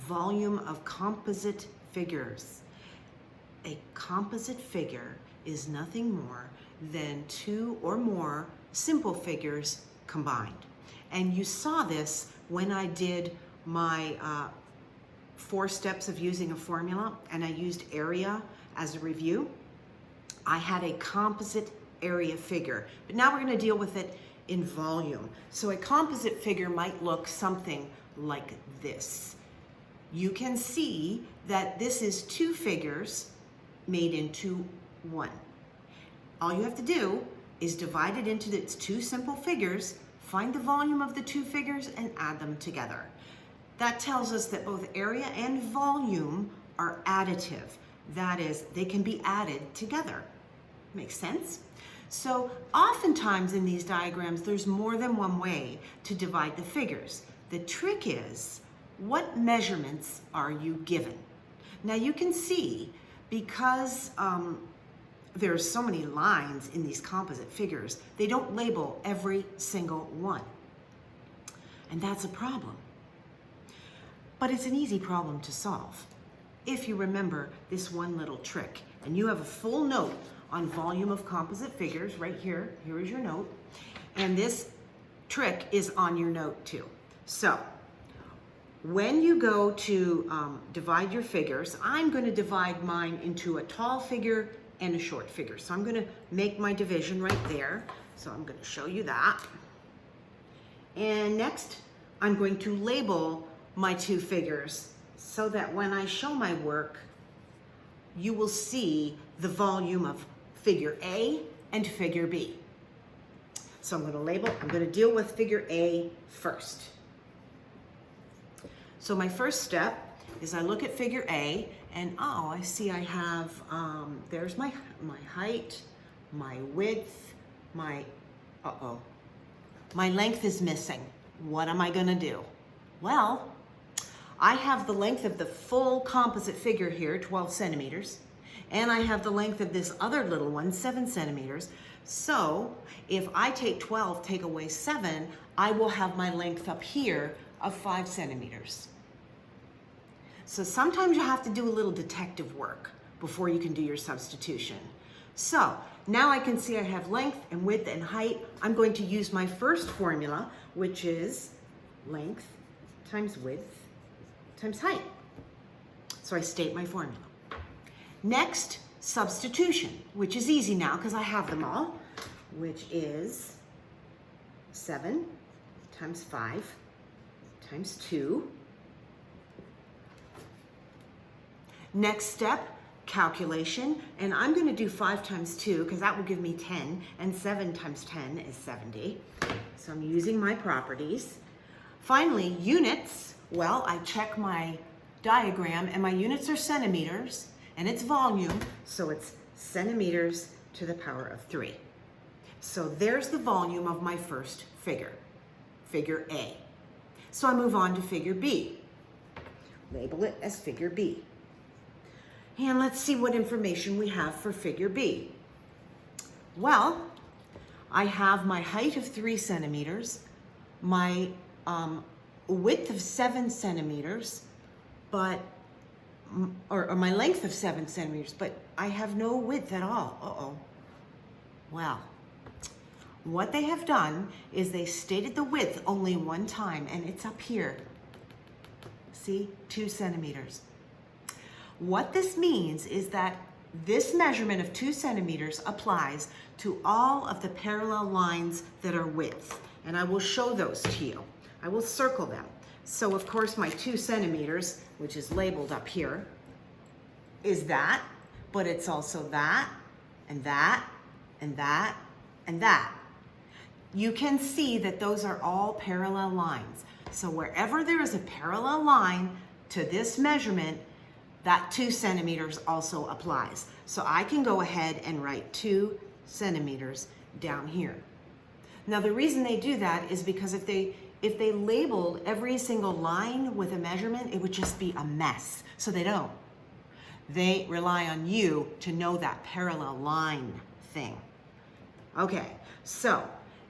volume of composite figures. A composite figure is nothing more than two or more simple figures combined. And you saw this when I did my 4 steps of using a formula, and I used area as a review. I had a composite area figure, but now we're going to deal with it in volume. So a composite figure might look something like this. You can see that this is 2 figures made into 1. All you have to do is divide it into its 2 simple figures, find the volume of the 2 figures, and add them together. That tells us that both area and volume are additive. That is, they can be added together. Makes sense? So oftentimes in these diagrams, there's more than one way to divide the figures. The trick is, what measurements are you given? Now you can see, because there's so many lines in these composite figures, they don't label every single one. And that's a problem. But it's an easy problem to solve if you remember this one little trick. And you have a full note on volume of composite figures right here. Here is your note. And this trick is on your note too. So when you go to divide your figures, I'm going to divide mine into a tall figure and a short figure. So I'm going to make my division right there. So I'm going to show you that. And next, I'm going to label my 2 figures so that when I show my work, you will see the volume of figure A and figure B. So I'm going to label, I'm going to deal with figure A first. So my first step is I look at figure A, and oh, I see I have, there's my height, my width, my length is missing. What am I going to do? Well, I have the length of the full composite figure here, 12 centimeters, and I have the length of this other little one, 7 centimeters. So if I take 12, take away 7, I will have my length up here of 5 centimeters. So sometimes you have to do a little detective work before you can do your substitution. So now I can see I have length and width and height. I'm going to use my first formula, which is length times width times height. So I state my formula. Next, substitution, which is easy now because I have them all, which is 7 times 5 times 2. Next step, calculation, and I'm going to do 5 times 2 because that will give me 10, and 7 times 10 is 70. So I'm using my properties. Finally, units. Well, I check my diagram, and my units are centimeters, and it's volume, so it's centimeters to the power of 3. So there's the volume of my first figure, figure A. So I move on to figure B. Label it as figure B. And let's see what information we have for figure B. Well, I have my height of 3 centimeters, my width of 7 centimeters, but, or my length of 7 centimeters, but I have no width at all. Well, what they have done is they stated the width only one time, and it's up here. See, 2 centimeters. What this means is that this measurement of 2 centimeters applies to all of the parallel lines that are width, and I will show those to you. I will circle them. So of course my 2 centimeters, which is labeled up here, is that, but it's also that, and that, and that, and that. You can see that those are all parallel lines. So wherever there is a parallel line to this measurement, that 2 centimeters also applies. So I can go ahead and write 2 centimeters down here. Now the reason they do that is because if they labeled every single line with a measurement, it would just be a mess. So they don't. They rely on you to know that parallel line thing. Okay, so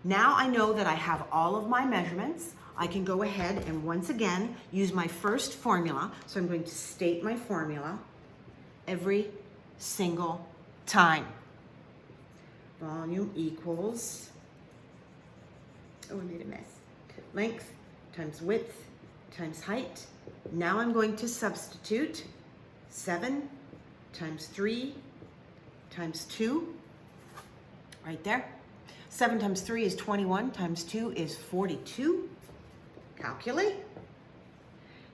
now I know that I have all of my measurements. I can go ahead and once again use my first formula. So I'm going to state my formula every single time. Volume equals, oh, I made a mess. Length times width times height. Now I'm going to substitute 7 times 3 times 2, right there. 7 times 3 is 21, times 2 is 42. Calculate.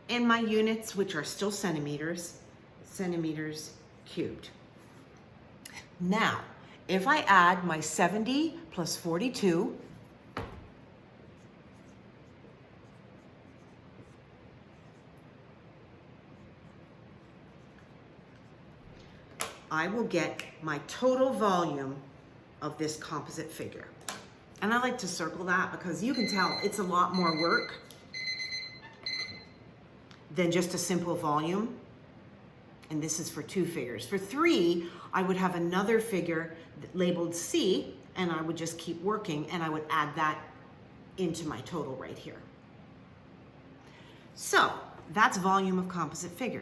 And my units, which are still centimeters, centimeters cubed. Now, if I add my 70 plus 42, I will get my total volume of this composite figure. And I like to circle that because you can tell it's a lot more work than just a simple volume. And this is for 2 figures. For 3, I would have another figure labeled C, and I would just keep working, and I would add that into my total right here. So that's volume of composite figures.